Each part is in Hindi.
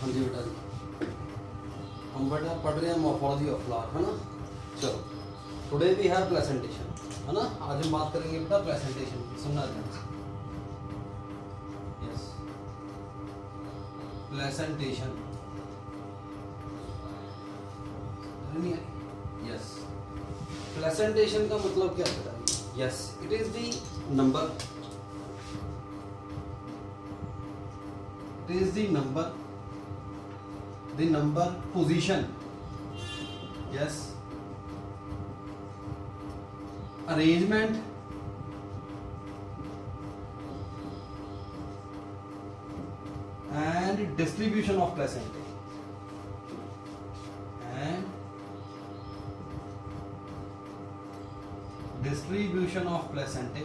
हाँ जी बेटा जी, हम बेटा पढ़ रहे हैं मॉर्फोलॉजी ऑफ फ्लावर, है ना। चलो, टुडे वी हैव प्रेजेंटेशन, है ना। आज हम बात करेंगे बेटा प्रेजेंटेशन की। सुनना ध्यान से। Yes, presentation. यस, प्रेजेंटेशन का मतलब क्या होता है? Yes, it is the number, it is the number, the number, position, yes, arrangement, and distribution of placenta, and distribution of placenta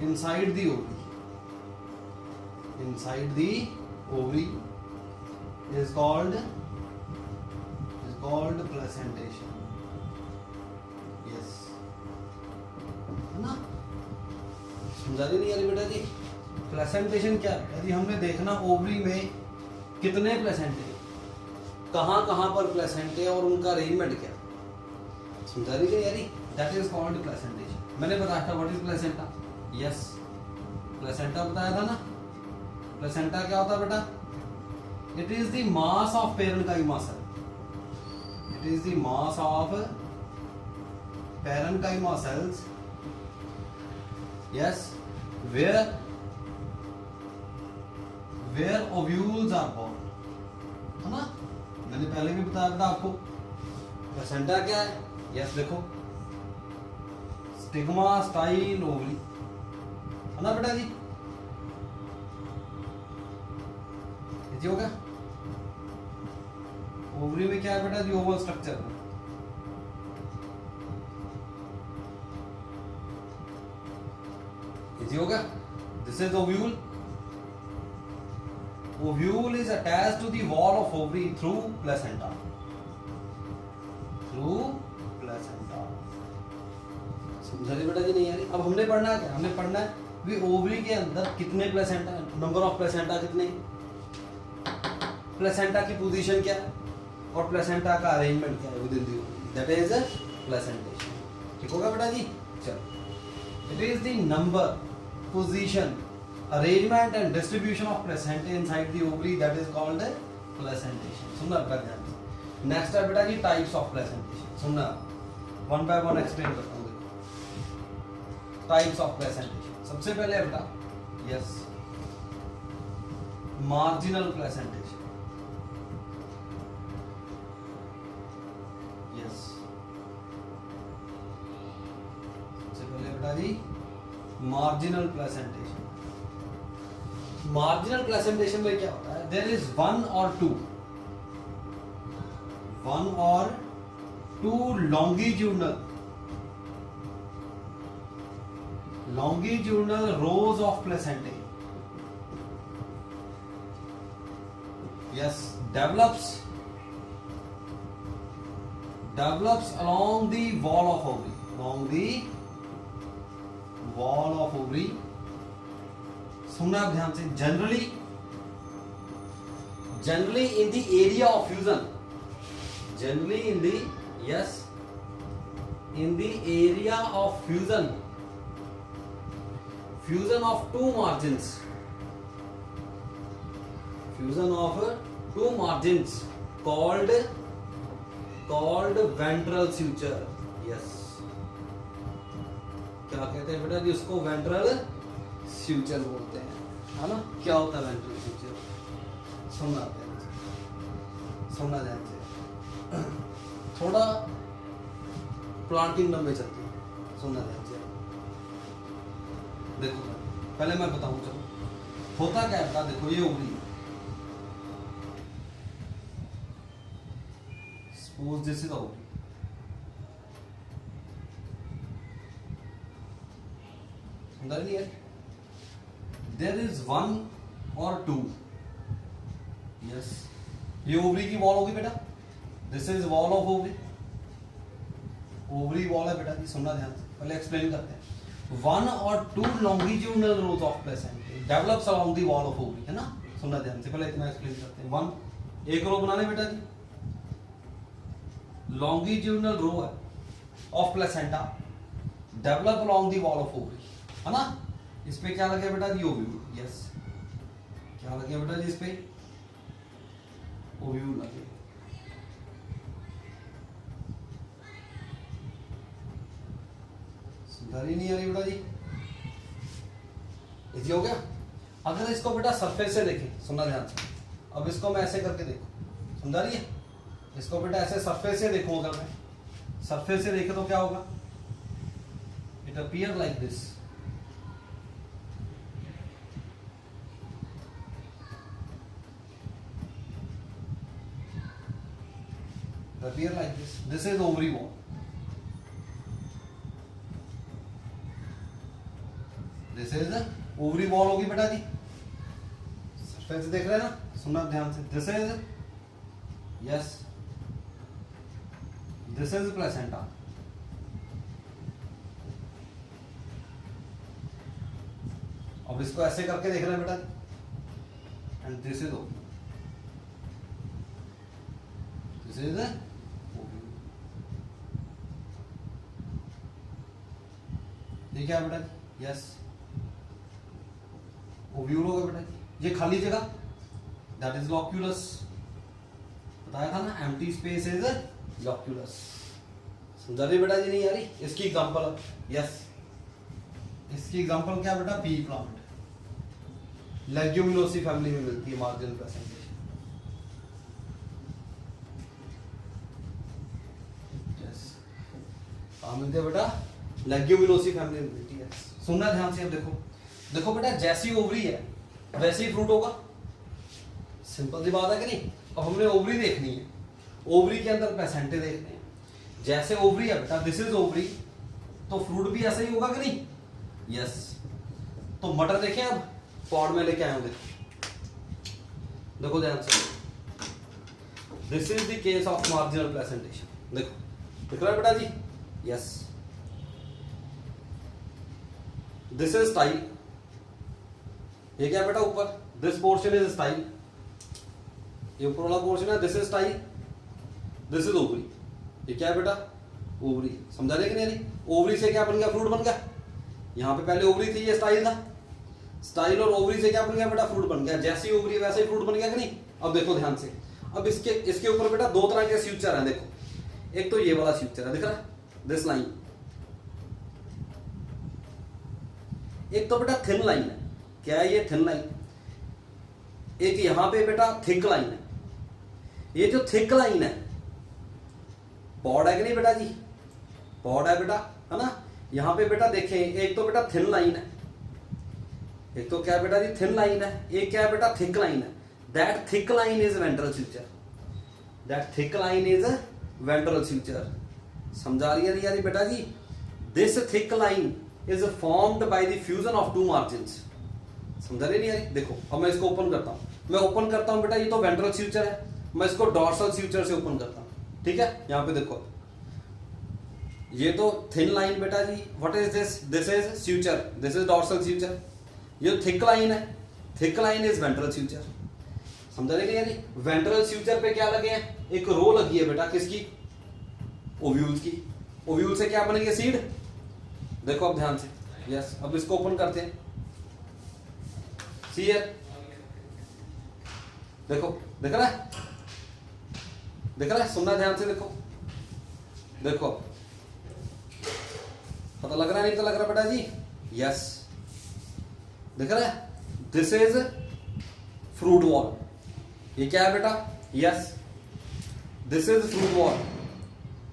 inside the ovary. Inside the ovary is called placentation. Yes, है ना। समझा रही नहीं यार बेटा जी? प्लेसेंटेशन क्या है जी? हमने देखना ओवरी में कितने प्लेसेंटे, कहाँ कहाँ पर प्लेसेंटे और उनका अरेंजमेंट क्या। समझा रही है यारी? That is called placentation. मैंने बताया था what is placenta. Yes, placenta बताया था ना। प्लेसेंटा क्या होता है बेटा? It is the mass of parenchyma cell, it is the mass of parenchyma cells, yes, where ovules are born, है ना। मैंने पहले भी बताया था आपको प्लेसेंटा क्या है। यस, देखो, स्टिग्मा स्टाइल ओवरी, है ना बेटा जी। हो गया। ओवरी में क्या है बेटा जी? Oval structure. हो गया। This is ovule. Ovule is attached to the wall of ovary through placenta, through placenta. समझा रहे बेटा जी? नहीं यार, अब हमने पढ़ना है क्या? हमने पढ़ना है भी ओवरी के अंदर कितने प्लेसेंटा है, नंबर ऑफ प्लेसेंटा कितने, प्लेसेंटा की पोजीशन क्या है, और प्लेसेंटा का अरेंजमेंट क्या है with in the ovary. That is placentation. ठीक होगा बेटा जी? चलो, it is the number, position, arrangement and distribution of placenta inside the ovary, that is called placentation. सुनना बेटा ध्यान से। नेक्स्ट है बेटा जी टाइप्स ऑफ प्लेसेंटेशन। सुनना, वन बाय वन एक्सप्लेन करता हूँ। देखो, टाइप्स ऑफ प्लेसेंटेशन। सबसे पहले है बेटा, yes, marginal placentation. Marginal placentation. Marginal placentation में क्या होता है? देयर इज वन और to longitudinal rows of placenta. Yes, develops along the wall of ovary, along the wall of ovary. सुनना ध्यान से। generally in the area of fusion, generally in the, yes, in the area of fusion of two margins, called ventral suture. Yes, क्या कहते हैं बेटा जी? उसको वेंट्रल स्यूचर बोलते हैं, है ना। क्या होता है वेंट्रल स्यूचर? सुनना ध्यान से। थोड़ा प्लांट किंगडम में चलते हैं। सुनना ध्यान से। देखो, पहले मैं बताऊं, चलो होता क्या है। देखो, ये ovary, suppose this is ovary, there is one और टू। यस, ये ओवरी की वॉल होगी बेटा। This is wall of ovary, ovary wall है बेटा जी। सुनना ध्यान से, पहले एक्सप्लेन करते हैं। वन और two longitudinal rows of placenta develops along the wall of ovary, है ना। सुनना ध्यान से, पहले इतना एक्सप्लेन करते हैं। वन, एक रो बनाने बेटा जी, लॉन्गिट्यूडनल रो है of placenta develop along the wall of ovary, है ना। इस पे क्या लगे बेटा जी? ओव्यूल। यस, क्या लगे बेटा जी? इस पे ओव्यूल लगे। समझा रही नहीं आ रही बेटा जी? इजी हो गया। अगर इसको बेटा सरफेस से देखें, सुनना ध्यान से, अब इसको मैं ऐसे करके देखो, समझा रही है? इसको बेटा ऐसे सरफेस से देखूं, अगर मैं सरफेस से देखे तो क्या होगा? It appear like this. appear like this. This is ovary wall. This is the ovary wall होगी बेटा जी। सरफेस देख रहे हैं ना, सुनना ध्यान से। This is, yes, this is placenta. अब इसको ऐसे करके देख रहे हैं बेटा जी, and this is ovary. This is the ठीक है बेटा, यस, ओव्यूल होगा बेटा। ये खाली जगह, दैट इज लॉक्यूलस, बताया था ना, एम्प्टी स्पेस इज लॉक्यूलस। समझा रही बेटा जी? नहीं आ रही? इसकी एग्जांपल, यस, इसकी एग्जांपल क्या बेटा? पी प्लांट, लेग्यूमिनोसी फैमिली में मिलती है मार्जिनल प्लेसेंटेशन। यस, कहाँ मिलती है बेटा? लेग्यूमिनोसी फैमिली में मिलती है। सुनना ध्यान से। अब देखो, देखो बेटा, जैसी ओवरी है वैसे ही फ्रूट होगा। सिंपल सी बात है कि नहीं? अब हमने ओवरी देखनी है, ओवरी के अंदर प्लेसेंटे देखते हैं। जैसे ओवरी है बेटा, दिस इज ओवरी, तो फ्रूट भी ऐसा ही होगा कि नहीं? यस। तो मटर देखें, अब पॉट में लेके आए हूं, देखो, देखो ध्यान से। This is the case of marginal placentation. देखो, दिख रहा है बेटा जी? यस। दिस इज स्टाइल, ये क्या बेटा? ऊपर, दिस पोर्शन इज स्टाइल, ये ऊपर वाला पोर्शन है, this is style, this is ovary. ये क्या है बेटा? ओवरी। समझा रहे कि नहीं? ओवरी से क्या बन गया? फ्रूट बन गया। यहां पे पहले ओवरी थी, ये स्टाइल था। स्टाइल और ओवरी से क्या बन गया बेटा? फ्रूट बन गया। जैसी ओवरी वैसे ही फ्रूट बन गया कि नहीं? अब देखो ध्यान से, अब इसके ऊपर बेटा दो तरह के फ्यूचर है। देखो, एक तो ये वाला फ्यूचर है, दिख रहा है? दिस लाइन, एक तो बेटा थिन लाइन है। क्या है ये? Thin line. एक यहां पे बेटा थिक लाइन है। ये जो थिक लाइन है, पॉड है कि नहीं बेटा जी? पॉड है बेटा, है ना। यहां पे बेटा देखें, एक तो बेटा थिन लाइन है, एक तो क्या है बेटा जी? थिन लाइन है। एक क्या है बेटा? थिक लाइन है। That thick line is ventral suture, that thick line is ventral suture. समझा रही है नहीं यारी बेटा जी? This thick line is formed by the fusion of two margins. समझा रही नहीं यारी? देखो, अब मैं इसको ओपन करता हूं, मैं ओपन करता हूं बेटा, ये तो वेंट्रल फ्यूचर है, मैं इसको डॉर्सल फ्यूचर से ओपन करता हूं। ठीक है, यहां पे देखो, ये तो थिन लाइन बेटा जी, what is this? This is suture, this is dorsal suture. ये थिक लाइन है, thick line is ventral suture. समझा रही नहीं यारी? वेंट्रल फ्यूचर पे क्या लगे हैं? एक रो लगी है बेटा, किसकी? ओव्यूल की। ओव्यूल से क्या बनेंगे? सीड। देखो अब ध्यान से, यस। अब इसको ओपन करते हैं, सी हियर, देखो, दिख रहा है? दिख रहा है? सुनना ध्यान से, देखो, देखो, पता लग रहा है? नहीं पता लग रहा बेटा जी? यस, दिख रहा है? This is fruit wall. ये क्या है बेटा? Yes, this is fruit wall.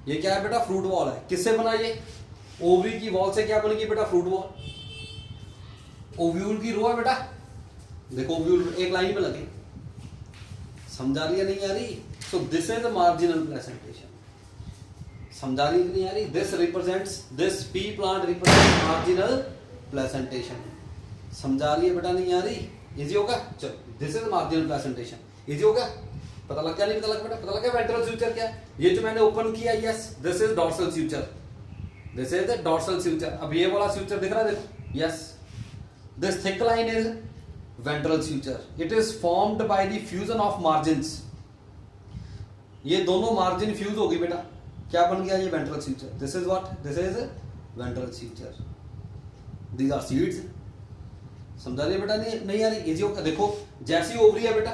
ये क्या है बेटा? फ्रूट वॉल है। किससे बना ये? ओवरी की वॉल से क्या बनेगी बेटा? Fruit wall. ओव्यूल की रो है बेटा, देखो, ओव्यूल एक लाइन में लगे। समझा रही है नहीं आ रही? सो दिस इज मार्जिनल प्लेसेंटेशन। समझा रही नहीं आ रही? This represents, this P plant represents marginal placentation. समझा रही है बेटा? नहीं आ रही? इजी होगा? चलो, this is marginal placentation. Easy होगा? पता लग गया? नहीं पता लगा बेटा? पता लगा वेंट्रल फ्यूचर क्या है? ये जो मैंने ओपन किया, yes, this is dorsal suture, this is the dorsal suture. अब ये वाला स्यूचर दिख रहा है, देखो, yes, this thick line is ventral suture, it is formed by the fusion of margins. ये दोनों मार्जिन फ्यूज होगी बेटा, क्या बन गया ये ventral suture. This is what, this is ventral suture, these are seeds. समझा रही बेटा, नहीं आ रही, इजी होगा। देखो जैसी ओवरी है बेटा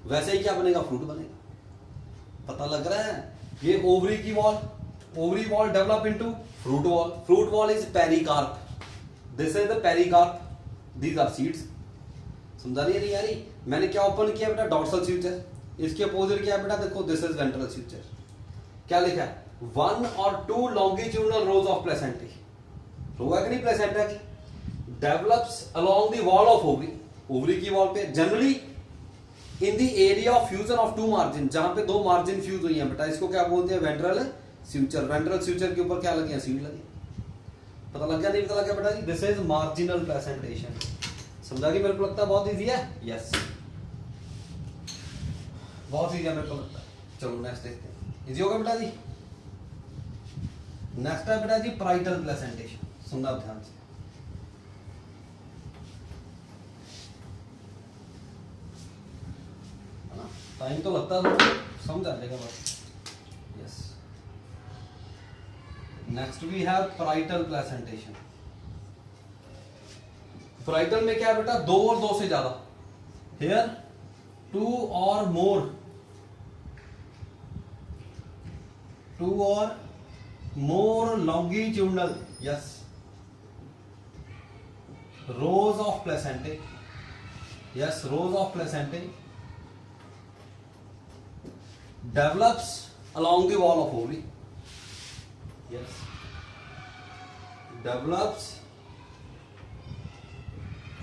वैसे ही क्या बनेगा, फ्रूट बनेगा। पता लग रहा है, ये ओवरी की wall, ovary wall develop into fruit wall, fruit wall is pericarp, this is the pericarp, these are seeds. समझा रही है, नहीं आ रही। मैंने क्या ओपन किया बेटा, डॉर्सल स्यूचर, इसके अपोजिट क्या है बेटा, देखो दिस इज वेंट्रल स्यूचर। क्या लिखा है, 1 or 2 longitudinal rows of placentae, रो है कि नहीं प्लेसेंटा की, develops along the wall of ovary, ovary की वॉल पे, generally in the area of fusion of 2 margin, जहां पे 2 मार्जिन फ्यूज हुई हैं बेटा, इसको क्या बोलते हैं, वेंट्रल स्यूचर। वेंट्रल स्यूचर के ऊपर क्या लगे हैं, सीड लगे। पता लग गया, नहीं पता लग गया बेटा जी, दिस इज मार्जिनल प्लेसेंटेशन। समझा कि मेरे को लगता है बहुत इजी है, यस बहुत इजी है मेरे को लगता है। चलो नेक्स्ट देखते हैं, इजी होगा बेटा जी। नेक्स्ट है बेटा जी पैराइटल प्लेसेंटेशन, सुनना ध्यान से। टाइम तो लगता है, समझ आ जाएगा बस, yes. Next we have parietal placentation. Parietal में क्या है बेटा, 2 और 2 से ज्यादा, here 2 or more, 2 or more longitudinal, yes, rows of placentae, yes, rows of placentae develops along the wall of ovary, yes, develops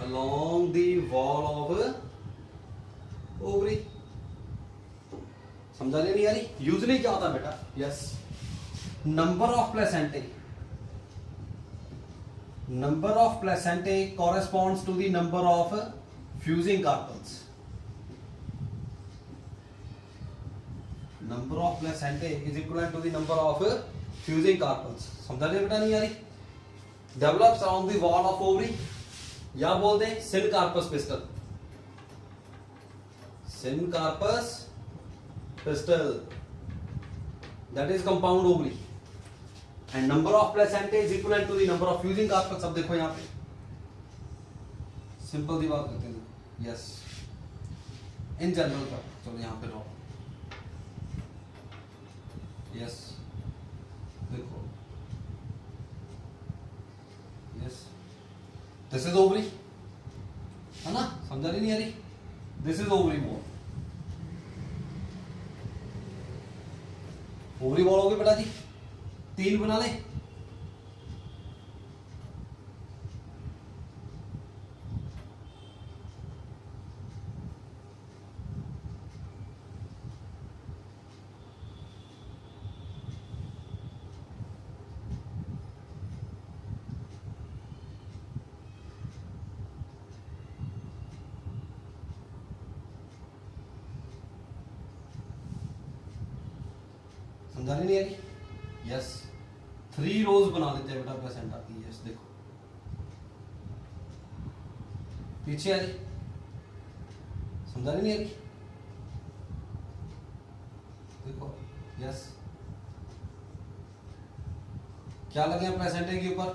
along the wall of ovary। समझा नहीं आ रही। यूजली क्या होता है बेटा, yes, number of placentae, number of placentae corresponds to the number of fusing carpels, number of placentae is equivalent to the number of fusing carpels। समझा रहे बेटा, नहीं आ रही। develops along the wall of ovary, या बोल दें syncarpus pistil, syncarpus pistil, that is compound ovary, and number of placentae is equivalent to the number of fusing carpels। अब देखो यहाँ पे सिंपल सी बात करते हैं, यस, इन जनरल का, चलो यहाँ पे रहो, यस, देखो, यस, दिस इज ओवरी, है ना, समझा रही नहीं आ रही, this is ovary wall, ovary wall होगी बेटा जी, 3 बना ले। समझाने नहीं आ रही, यस, 3 रोज बना लेते हैं बेटा प्लेसेंटा की, यस, देखो पीछे आ रही, समझाने नहीं आ रही, देखो, यस, क्या लगे हैं प्लेसेंटा के ऊपर,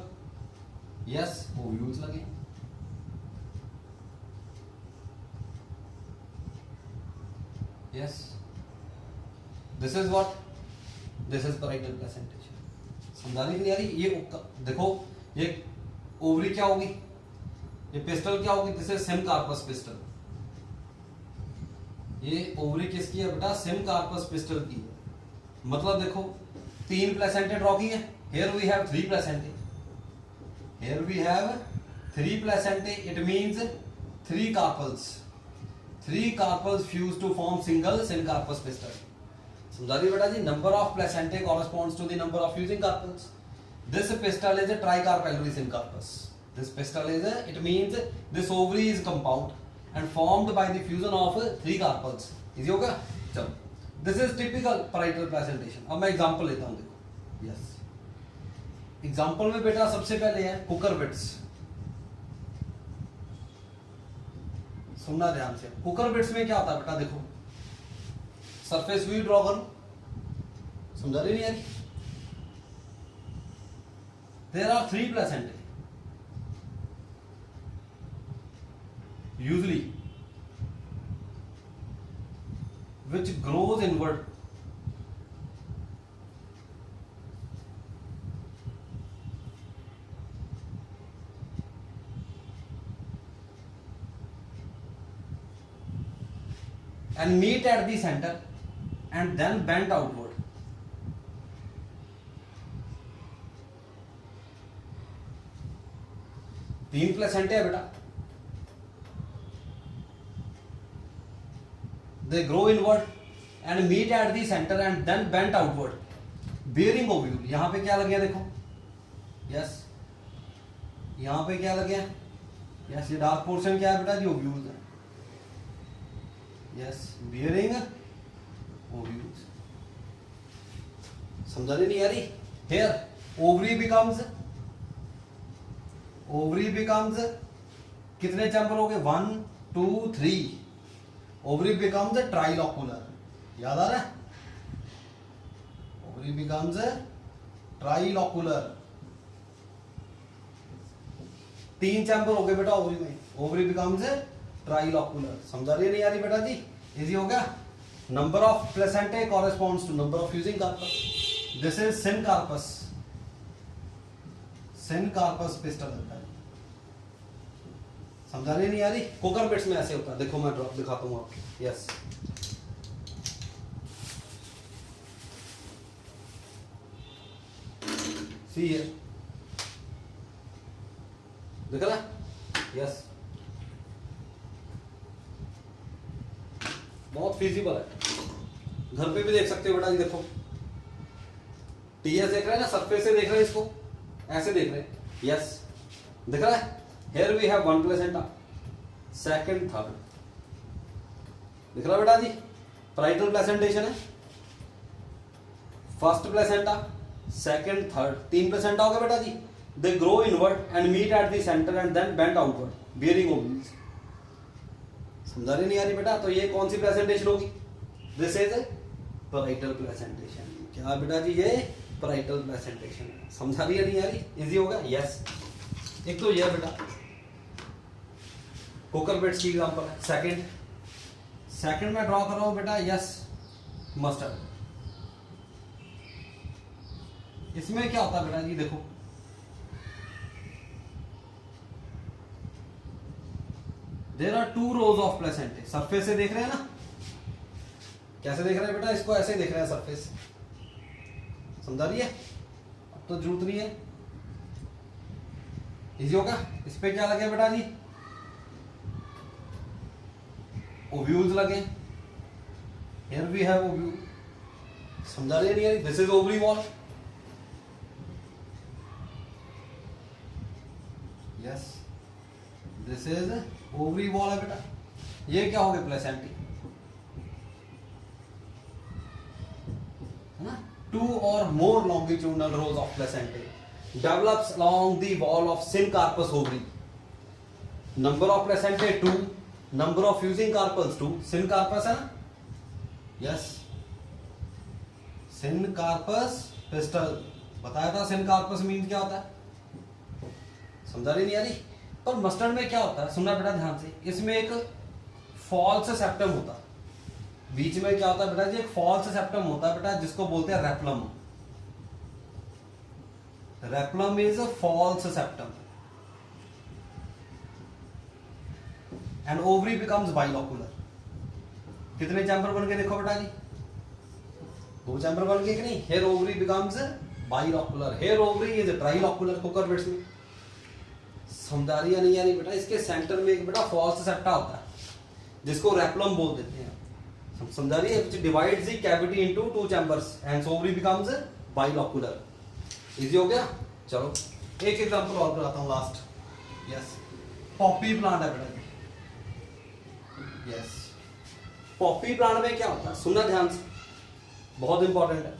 यस, ओव्यूल्स लगे, yes, this is what, this is parietal placentation. समझाने के लिए आ रही, ये देखो, ये ओवरी क्या होगी, ये पिस्टल क्या होगी, दिस इज सिमकार्पस पिस्टल। ये ओवरी किसकी है बेटा, सिमकार्पस पिस्टल की है। मतलब देखो 3 प्लेसेंटे ड्रॉ की है, here we have 3 placentae, here we have 3 placentae, it means 3 carpels, 3 carpels fuse to form single syncarpous pistil. समझा रही बेटा जी, number of placentae corresponds to the number of fusing carpels. This pistil is a tricarpellary syncarpous, this pistil is it means this ovary is compound and formed by the fusion of 3 carpels. Easy होगा, चलो, this is typical parietal placentation. अब मैं एग्जांपल लेता हूं, देखो, यस, एग्जाम्पल में बेटा सबसे पहले है कुकरबिट्स। सुनना ध्यान से, कुकरबिट्स में क्या होता है बेटा, देखो सरफेस व्यू ड्रॉ करो, समझा रही नहीं यार। There are 3 placentae usually which grows inward and meet at the center and then bend outward. तीन प्लेसेंटे है बेटा, they grow inward and meet at the center and then bend outward bearing ovule. यहां पे क्या लग गया देखो, यस यहां पे क्या लग गया, यस ये डार्क पोर्शन क्या है बेटा जी, ओव्यूल्स है, यस bearing ovules। समझा रही नहीं यारी। here ovary becomes कितने चैम्बर हो गए, 1 2 3। ओवरी becomes trilocular, याद आ रहा है, ओवरी becomes trilocular। 3 चैम्बर हो गए बेटा ओवरी में, ओवरी becomes trilocular। समझा रही नहीं आ रही बेटा जी, इजी हो गया। Number of placentae corresponds to number of fusing carpels. This is syncarpous, syncarpous pistil होता है। समझा रही नहीं आ रही। कुकरबिट्स में ऐसे होता है, देखो मैं ड्रॉप दिखाता हूँ आपको, यस सी हियर, दिख रहा है, यस बहुत फिजिबल है, घर पे भी देख सकते हो बेटा जी। देखो टीएस देख रहे हैं ना, सरफेस से देख रहे हैं, इसको ऐसे देख रहे हैं, यस दिख रहा है। Here we have 1 placenta, second, third, दिख रहा बेटा जी, parietal placentation है, first placenta, second, third, 3 placenta हो गया बेटा जी। They grow inward and meet at the center and then bend outward, bearing ovules। समझा रही नहीं आ रही बेटा, तो ये कौन सी प्लेसेंटेशन होगी, दिस इज parietal placentation। क्या बेटा जी, ये parietal placentation है। समझा रही है नहीं आ रही, इजी होगा, यस। एक तो ये बेटा कुकरबिट्स की एग्जांपल है। सेकंड में ड्रॉ कर रहा हूं बेटा, यस मस्टर्ड। इसमें क्या होता है बेटा जी, देखो there are 2 rows of placentae. Surface से देख रहे हैं ना, कैसे देख रहे हैं बेटा, इसको ऐसे देख रहे हैं सरफेस, समझा रही है। अब तो जरूरत नहीं है, इजी होगा। इस पे क्या लगे बेटा जी, ओव्यूल्स लगे, हियर वी हैव ओव्यूल। समझा रही है, this is ovary wall, yes this is ovary wall है बेटा। ये क्या हो गया, प्लेसेंटी है ना। 2 or more longitudinal rows of placentae develops along the wall of syncarpus ovary. Number of placentae 2, number of fusing carpels 2। syncarpus है ना, यस syncarpus pistil बताया था। syncarpus मीन क्या होता है, समझा रही नहीं आ रही। पर मस्टर्ड में क्या होता है, सुनना बेटा ध्यान से, इसमें एक फॉल्स सेप्टम होता है, बीच में क्या होता है बेटा जी, एक फॉल्स सेप्टम होता है बेटा, जिसको बोलते हैं replum. Replum is a false septum and ovary becomes bilocular. कितने चैम्बर बन गए देखो बेटा जी, 2 चैम्बर बन गए कि नहीं। Here ovary becomes bilocular, here ovary is trilocular cucurbits में। समझा रही या नहीं आ रही बेटा। इसके सेंटर में एक बेटा फॉल्स सेप्टा होता है, जिसको रेप्लम बोल देते हैं, समझा रही है, which divides the cavity into 2 chambers and ovary becomes bilocular। Easy हो गया। चलो एक एग्जांपल और बताता हूँ लास्ट, यस पॉपी प्लांट है बेटा, यस पॉपी प्लांट में क्या होता है, सुनना ध्यान से, बहुत इंपॉर्टेंट है।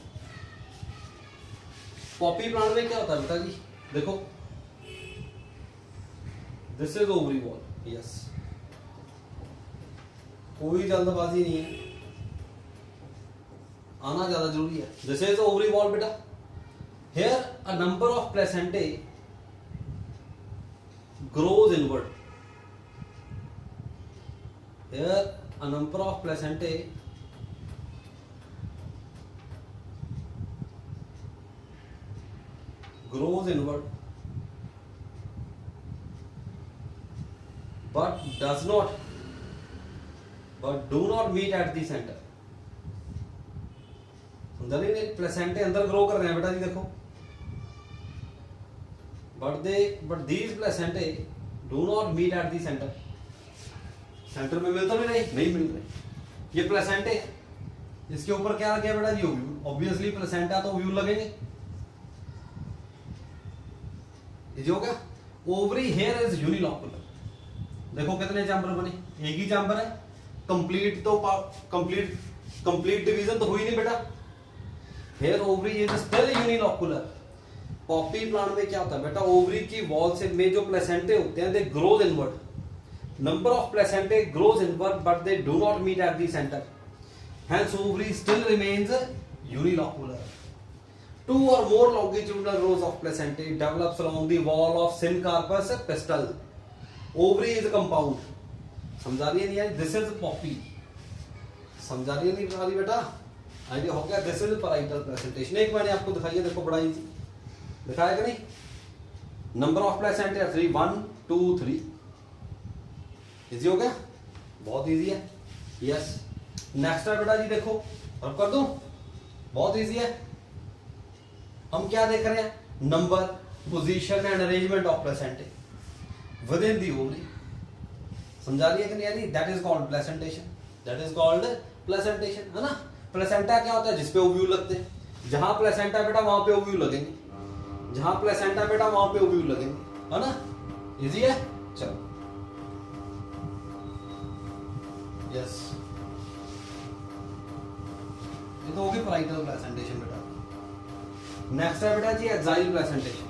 पॉपी प्लांट में क्या होता है बेटा जी, देखो this is ovary wall, yes, कोई जल्दबाजी नहीं है, आना ज्यादा जरूरी है। दिस इज ओवरी वॉल बेटा। Here a number of placentae grows inward. Here a number of placentae grows inward but do not meet at the center. समझा नहीं, प्लेसेंटे अंदर ग्रो कर रहे हैं बेटा जी, देखो, but these placentae do not meet at the center. Centre में मिलता भी नहीं मिल रहे। ये प्लेसेंटे, इसके ऊपर क्या लगे बेटा जी, ओव्यूल। ऑब्वियसली प्लेसेंटा तो ओव्यूल लगेंगे। ये हो गया। Ovary here is unilocular. देखो कितने चैम्बर बने, एक ही चैम्बर है। कंप्लीट डिवीजन तो हुई नहीं बेटा। Here ovary is still unilocular. Poppy plant में क्या होता है बेटा, ओवरी की वॉल से में जो प्लेसेंटे होते हैं, they grows inward. Number of placentae grows inward but they do not meet at the centre, hence ovary still remains unilocular. Two or more longitudinal rows of placentae develops along the wall of syncarpus pistil. Ovary is a compound. समझा रही है नहीं यार, दिस इज पॉपी। समझा रही है नहीं बता रही बेटा, आइडिया हो गया। This is parietal presentation. एक मैंने आपको दिखाई है, देखो बड़ा इजी दिखाया कि नहीं। Number of प्लेसेंटे 3, 1 2 3। इजी हो गया, बहुत इजी है। यस, नेक्स्ट है बेटा जी, देखो रब कर दूं, बहुत इजी है। हम क्या देख रहे हैं, number, position and arrangement of placentae within the ovary. समझा रही है कि नहीं यारी, that is called placentation. That is called placentation, है ना। प्लेसेंटा क्या होता है, जिसपे ओव्यूल लगते हैं। जहां प्लेसेंटा बेटा वहां पे ओव्यूल लगेंगे, जहां प्लेसेंटा बेटा वहां पे ओव्यूल लगेंगे, है ना। इजी है, चलो। यस, ये तो होगी पैराइटल प्लेसेंटेशन बेटा। नेक्स्ट है बेटा जी एक्साइल प्लेसेंटेशन।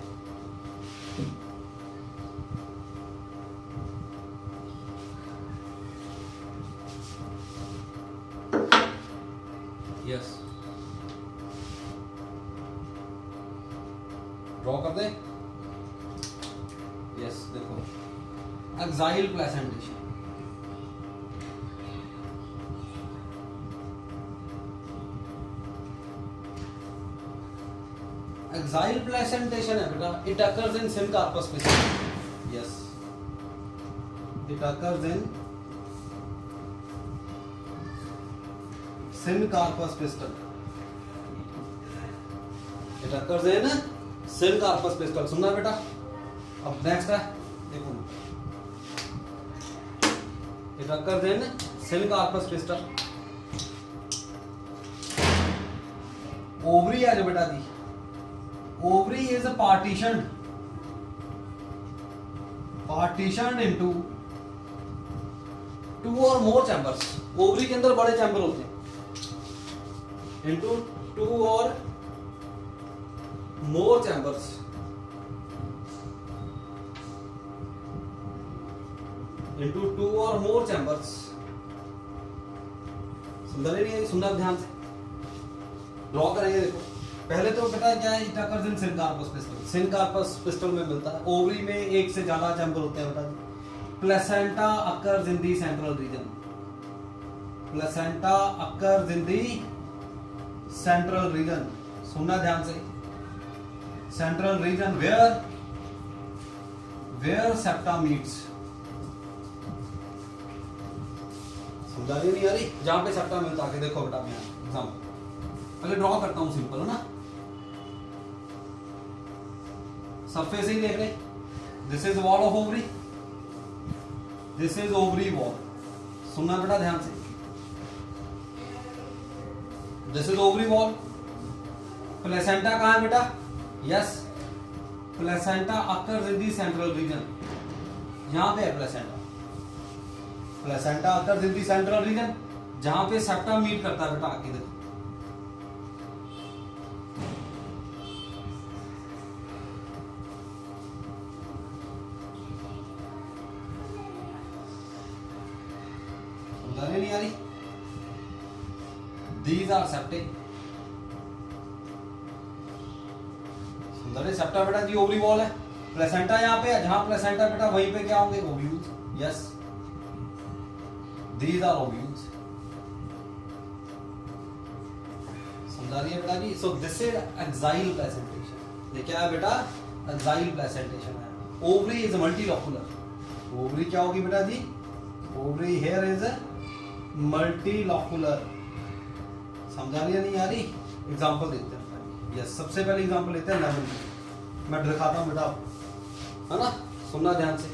यस, ड्रॉ कर दे। यस, देखो एक्साइल प्लेसेंटेशन। एक्साइल प्लेसेंटेशन है बेटा, it occurs in syncarpus pistil। Yes, it occurs in syncarpus pistil। It occurs in syncarpus pistil। सुनना बेटा। अब नेक्स्ट है, देखो, it occurs in syncarpus pistil। Ovary है जो बेटा जी, ovary is a partitioned into 2 or more chambers। ovary के अंदर बड़े चैम्बर होते हैं, into 2 or more chambers। into 2 or more chambers। समझ रहे नहीं, सुनना ध्यान से, ड्रॉ करेंगे। देखो पहले तो बेटा क्या है, it occurs in syncarpus pistil। syncarpus pistil में मिलता है। ओवरी में एक से ज्यादा चैम्बर होते हैं बेटा। Placenta occurs in the central region. Placenta occurs in the central region. सुनना ध्यान से, central region where septa meets. समझा रही नहीं आ रही, जहां पे सेप्टा मिलता है। देखो बेटा मैं एग्जांपल पहले ड्रॉ करता हूं, सिंपल है ना। सरफेस ही देख रहे, this is wall of ovary, this is ovary wall. सुनना बेटा ध्यान से, this is ovary wall. Placenta कहां है बेटा, yes, placenta occurs in the central reason. यहां पे है placenta. Placenta occurs in the central reason, जहां पे सेप्टा मीट करता है बेटा। आगे देखो, these are septa. समझ रहे? सेप्टा बेटा जी ओवरी वॉल है, प्लेसेंटा यहाँ पे है, जहां प्लेसेंटा बेटा वहीं पे क्या होंगे? Ovules. Yes, these are ovules. समझा रही है बेटा जी? So this is axile placentation. ये क्या है बेटा? एक्साइल प्लेसेंटेशन है. Ovary is multilocular. ओवरी क्या होगी बेटा जी? Ovary here is multilocular. समझा रही है नहीं आ रही? एग्जांपल देखते हैं. यस, सबसे पहले एग्जांपल लेते हैं लेमन की. मैं दिखाता हूं बेटा आपको, है ना? सुनना ध्यान से.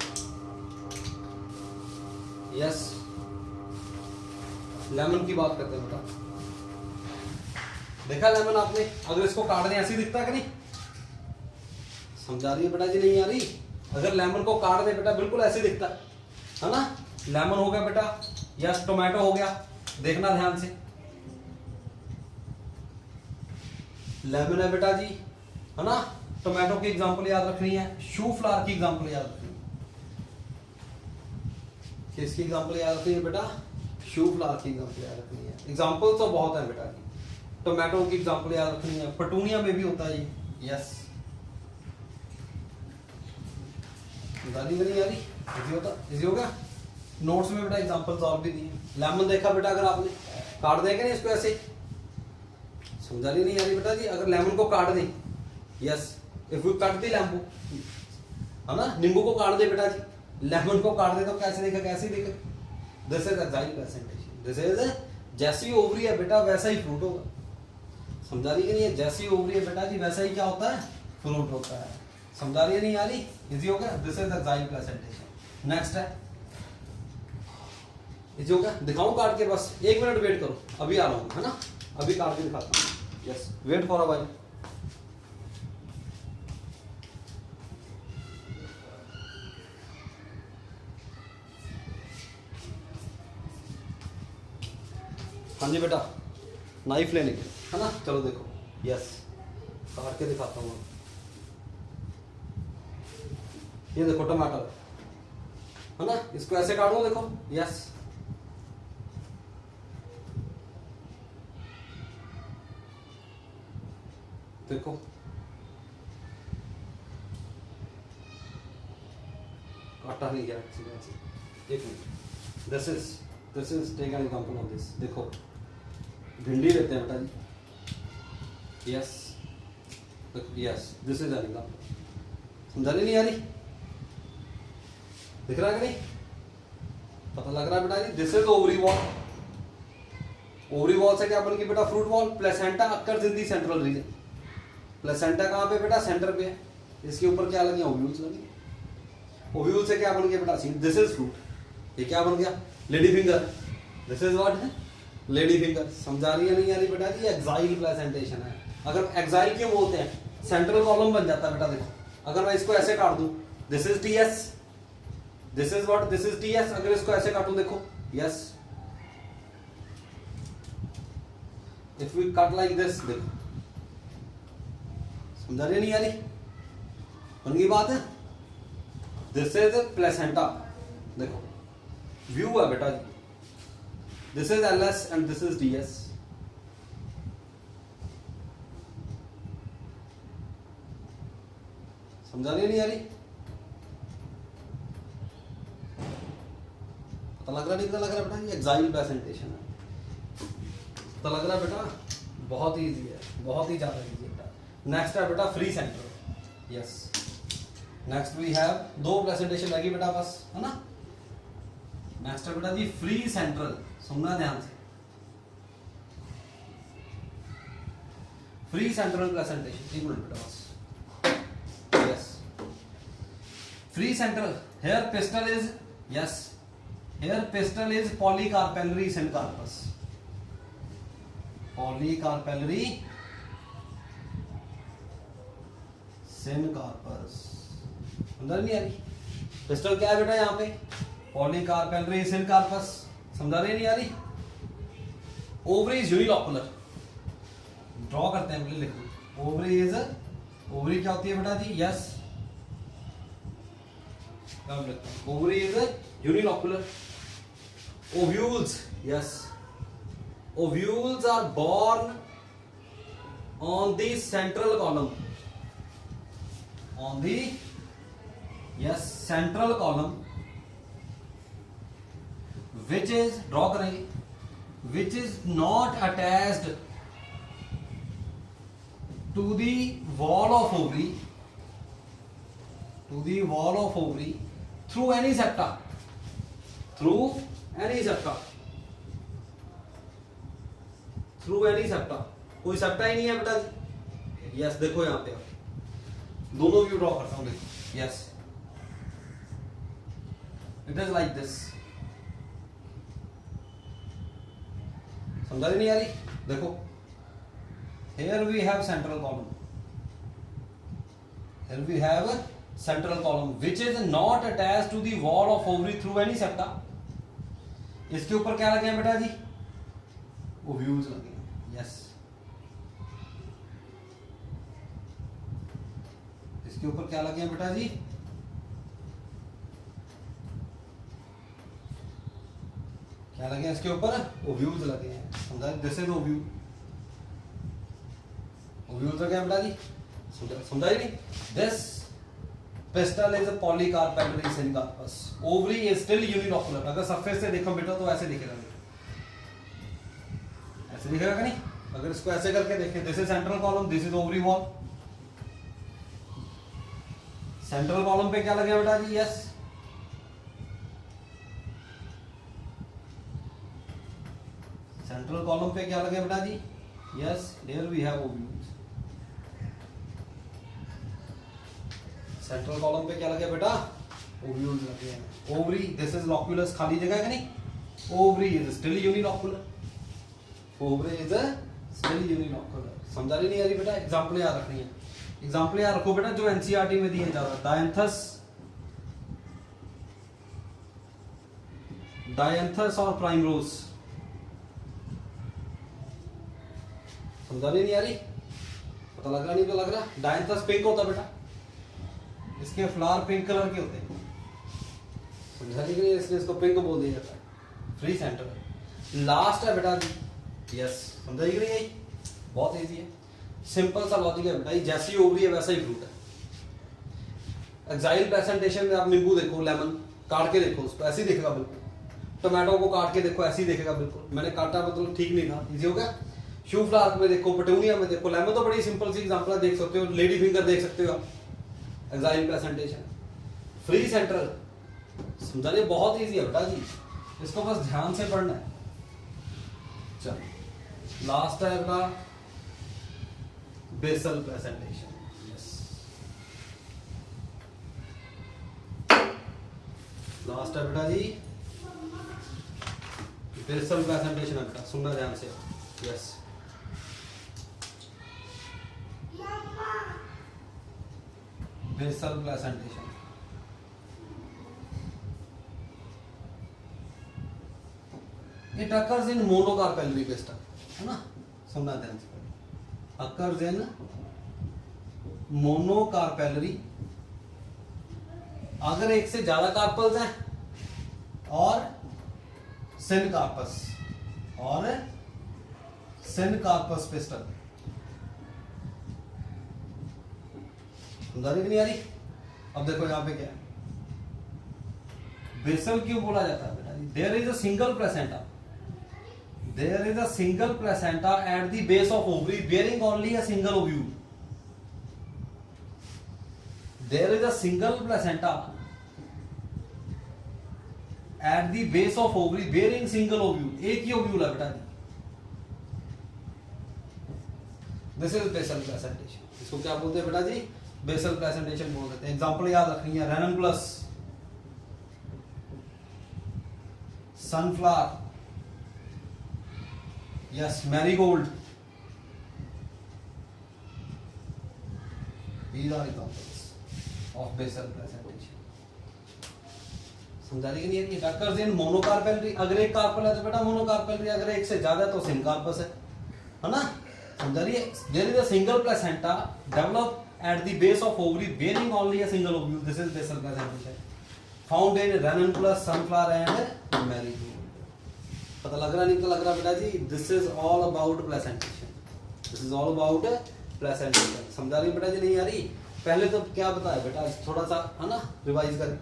यस, लेमन की बात करते हैं बेटा. देखा लेमन आपने? अगर इसको काट दें ऐसे दिखता है कि नहीं? समझा रही है बेटा जी नहीं आ रही? अगर लेमन को काट दे बेटा बिल्कुल ऐसे दिखता है ना? लेमन हो गया बेटा, यस. टोमेटो हो गया. देखना ध्यान से. लेमन है बेटा जी, है ना? टोमेटो की एग्जांपल याद रखनी है. शू फ्लावर की एग्जांपल याद रखनी है. किसकी एग्जांपल याद रखनी है बेटा? शू फ्लावर की एग्जांपल याद रखनी है. एग्जांपल तो बहुत है बेटा जी. टोमेटो की एग्जांपल याद रखनी है. पटूनिया में भी होता है ये. यस, गाली नहीं आ रही? इजी होता, इजी हो गया. नोट्स में बेटा एग्जांपल्स और भी दिए. लेमन देखा बेटा, अगर आपने काट देंगे ना इसको ऐसे. समझा रही नहीं आ रही बेटा जी? अगर लेमन को काट दें, yes, if you cut the lemon, है ना? नींबू को काट दे बेटा जी, लेमन को काट दे तो कैसे दिखेगा? कैसे दिखेगा? This is axile presentation. This is, जैसी ओवरी है बेटा वैसा ही फ्रूट होगा. समझा रही है नहीं? जैसी ओवरी है बेटा जी वैसा ही क्या होता है? फ्रूट होता है. समझा रही है नहीं आ रही? इजी हो गया. This is axile presentation. Next है, इजी हो गया. दिखाऊं काट के? बस 1 मिनट वेट करो, अभी आ रहा हूं, है ना? अभी काट के दिखाता हूं. Yes, wait for a while. हाँ जी बेटा, नाइफ लेने के, है ना? चलो देखो. यस, काट के दिखाता हूँ. ये देखो टमाटर, है ना? इसको ऐसे काटूं, देखो. यस, देखो. काटा नहीं गया. एक minute. This is take an example of this. देखो, भिंडी लेते हैं बेटा जी. Yes, yes, this is an example. समझा नहीं आ रही? दिख रहा है कि नहीं? पता लग रहा है बेटा जी? This is ovary wall. Ovary wall से क्या बन गई बेटा? Fruit wall. Placenta occurs in the central region. Placenta कहाँ पे बेटा? सेंटर पे है. इसके ऊपर क्या लगी? ओव्यूल्स लगी. ओव्यूल से क्या बन गया बेटा? This is fruit. ये क्या बन गया? Lady finger. This is what है? Lady finger. समझा रही है नहीं आ रही बेटा जी? एक्साइल प्लेसेंटेशन है. अगर एक्साइल क्यों बोलते हैं? सेंट्रल कॉलम बन जाता है बेटा. देखो, अगर मैं इसको ऐसे काट दूं, this is T S. This is what? This is T S. अगर इसको ऐसे काटूं, देखो. Yes, if we cut like this, देखो. समझा रही नहीं आ रही? बन गई बात है. This is placenta. देखो, व्यू है बेटा जी. This is L S and this is D S. समझा रही नहीं आ रही? पता लग रहा नहीं? पता लग रहा है बेटा? ये एक्साइल प्रेजेंटेशन है. पता लग रहा है बेटा? बहुत ही इजी है, बहुत ही ज्यादा इजी है बेटा. नेक्स्ट है बेटा free centre. Yes, next we have 2 presentation लगी बेटा बस, है ना? नेक्स्ट है बेटा जी फ्री सेंट्रल. सुनना ध्यान से. Free central presentation. 1 मिनट बेटा बस. Yes, free central. Here pistil is, yes, here pistil is polycarpellary syncarpous. Polycarpellary syncarpous. समझ नहीं आ रही? पिस्टल क्या है बेटा यहाँ पे? पॉलीकार्पेलरी सिनकार्पस. समझा रही नहीं आ रही? Ovary is unilocular. ड्रॉ करते हैं, लिख दो. ओवरी इज, ओवरी क्या होती है बेटा जी? Yes, ovary is unilocular. Ovules, yes, ovules are born on the central column, on the central column, which is draw करेंगे, which is not attached to the wall of ovary, to the wall of ovary through any septa, through any septa, through any septa. कोई सेप्टा ही नहीं है बेटा जी। यस देखो यहां पे दोनों व्यू ड्रॉ करता हूं, देखो yes it is like this. समझा नहीं आ रही? देखो here we have central column, here we have a central column which is not attached to the wall of ovary through any septa। इसके ऊपर क्या लगे हैं बेटा जी? ओव्यूल्स लगे हैं। यस इसके ऊपर क्या लगे हैं बेटा जी? क्या लगे हैं इसके ऊपर? ओव्यूल्स लगे हैं। समझा? दिस इज ओव्यूल, ओव्यूल्स लगे हैं बेटा जी। समझा ही नहीं? This pistil is a polycarpellary syncarpous, ovary is still unilocular. अगर सरफेस से देखो बेटा तो ऐसे दिखेगा, ऐसे दिखेगा कि नहीं? अगर इसको ऐसे करके देखें, this is central column, this is ovary wall. Central column पे क्या लगे बेटा जी? यस सेंट्रल कॉलम पे क्या लगे बेटा जी? Yes here we have ovules. Central column पे क्या लगे बेटा? ओव्यूल्स लगे हैं। ओवरी, दिस इज लॉक्यूलस, खाली जगह है कि नहीं? Ovary is still unilocular, ovary is still unilocular. समझा नहीं आ रही बेटा? एग्जांपल याद रखनी है। एग्जाम्पल याद रखो बेटा जो एनसीईआरटी में दिए जाता है। डायंथस और प्राइमरोज। समझा नहीं आ रही? पता लग रहा? नहीं तो लग रहा? डायंथस पिंक होता बेटा, इसके फ्लावर पिंक कलर के होते हैं। समझा नहीं? इसलिए इसको पिंक बोल दिया जाता है। फ्री सेंटर लास्ट है बेटा जी। यस समझा नहीं यही? बहुत इजी है, सिंपल सा लॉजिक है बेटा। जैसी ओवरी है वैसा ही फ्रूट है। एक्साइल प्रेजेंटेशन में आप नींबू देखो, लेमन काट के देखो, उसको ऐसे ही दिखेगा बिल्कुल। टोमेटो को काट के देखो, ऐसे ही दिखेगा बिल्कुल। मैंने काटा मतलब ठीक नहीं था, इजी हो गया। शू फ्लावर में देखो, पेटूनिया में देखो, लेमन तो बड़ी सिंपल सी एग्जांपल देख सकते हो। लेडी फिंगर देख सकते हो आप। Axile presentation, free central. समझा नहीं? बहुत इजी है बेटा जी, इसको बस ध्यान से पढ़ना है। चलो लास्ट है बेटा बेसल प्रेजेंटेशन। यस लास्ट है बेटा जी बेसल प्रेजेंटेशन है बेटा, सुनना ध्यान से। Yes basal presentation. It occurs in monocarpellary pistil, है ना? सुनना ध्यान से। अकर्स इन मोनोकार्पेलरी, अगर एक से ज्यादा कार्पल्स हैं, और सिनकार्पस, और सिनकार्पस पेस्टल। समझा रही कि नहीं आ रही? अब देखो यहां पे क्या है, बेसल क्यों बोला जाता है बेटा? There is a single placenta, there is a single placenta at the base of ovary bearing only a single ovule. There is a single placenta at the base of ovary bearing single ovule. एक ही ovule है बेटा जी। This is basal placentation। इसको क्या बोलते हैं बेटा जी? बेसल प्लेसेंटेशन बोल देते हैं। एग्जांपल याद रखनी है, रेननकुलस, sunflower, yes marigold, these are examples of basal placentation। समझा रही कि नहीं? इट अकर्स इन मोनोकार्पेलरी, अगर एक कार्पल है तो बेटा मोनोकार्पेलरी, अगर एक से ज्यादा तो सिनकार्पस है ना? समझा रही है? There is a single placenta develop at the base of ovary bearing only a single ovule. This is basal placentation found in Ranunculus, sunflower and marigold. पता लग रहा नहीं पता लग रहा बेटा जी? This is all about placentation, this is all about placentation. समझा रही बेटा जी नहीं आ रही? पहले तो क्या बताया बेटा, थोड़ा सा है ना रिवाइज करें।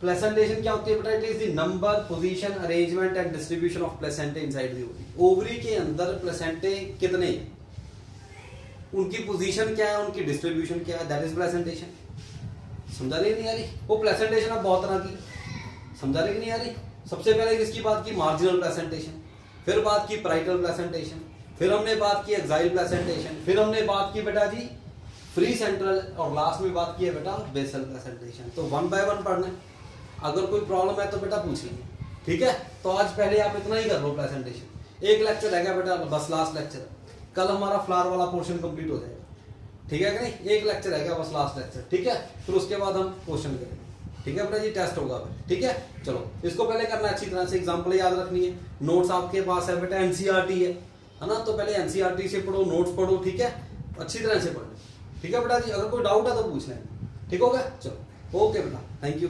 प्लेसेंटेशन क्या होती है बेटा? It is the number, position, arrangement and distribution of placentae inside the ovary. Ovary के अंदर प्लेसेंटे कितने, उनकी पोजीशन क्या है, उनकी डिस्ट्रीब्यूशन क्या है, दैट इज प्लेसेंटेशन। समझा रही नहीं आ रही? वो प्लेसेंटेशन अब बहुत तरह की, समझा रही नहीं आ रही? सबसे पहले किसकी बात की? मार्जिनल प्लेसेंटेशन, फिर बात की पैराइटल प्लेसेंटेशन, फिर हमने बात की एक्साइल प्लेसेंटेशन, फिर हमने बात की बेटा जी फ्री सेंट्रल, और लास्ट में बात की है बेटा बेसल प्लेसेंटेशन। तो वन बाय वन पढ़ना है, अगर कोई प्रॉब्लम है तो बेटा पूछ लीजिए, ठीक है? तो आज पहले आप इतना ही कर लो प्लेसेंटेशन। एक लेक्चर रहेगा बेटा, बस लास्ट लेक्चर, कल हमारा फ्लावर वाला पोर्शन कंप्लीट हो जाएगा, ठीक है कि नहीं? एक लेक्चर रहेगा बस लास्ट लेक्चर, ठीक है? फिर उसके बाद हम क्वेश्चन करेंगे, ठीक है बेटा जी? टेस्ट होगा फिर, ठीक है? चलो इसको पहले करना अच्छी तरह से, एग्जाम्पल याद रखनी है, नोट्स आपके पास है बेटा, एनसीईआरटी है ना? तो पहले एनसीईआरटी से पढ़ो, नोट्स पढ़ो, ठीक है? अच्छी तरह से पढ़ो, ठीक है बेटा जी? अगर कोई डाउट है तो पूछ लें, ठीक हो गया? चलो ओके बेटा, थैंक यू।